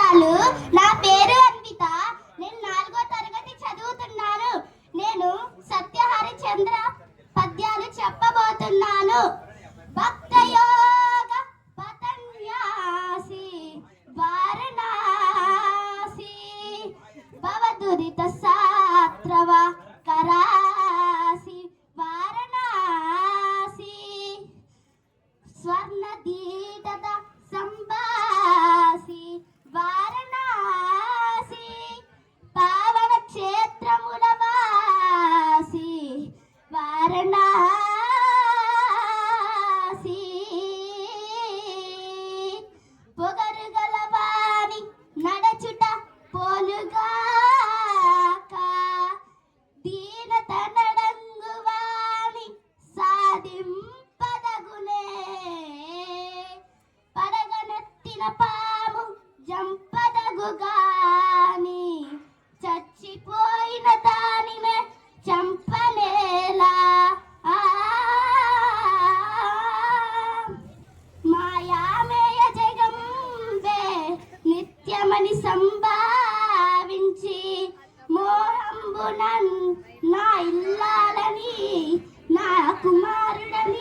నమస్కారాలు. నా పేరు అన్విత. నేను 4వ తరగతి చదువుతున్నాను. నేను సత్య హరిచంద్ర పద్యాలు చెప్పబోతున్నాను. భక్తయోగ పతన్యాసి వారణాసి భవదురిత సాత్రవ కరాసి వారణాసి స్వర్ణదీటద సంభాసి వారణాసి పావన క్షేత్రముల వాసి వారణాసి పొగరుగల వాణి నడచుట పోలుగాక దీనత నడంగు వాణి సాధింపదగునే పడగనెత్తిన పాము జంపదగుగాని చచ్చిపోయిన దానినే చంపనేలా మాయామేయ జగంబే నిత్యమని సంభావించి మోహంబునన్ నా ఇల్లాలని నా కుమారుడని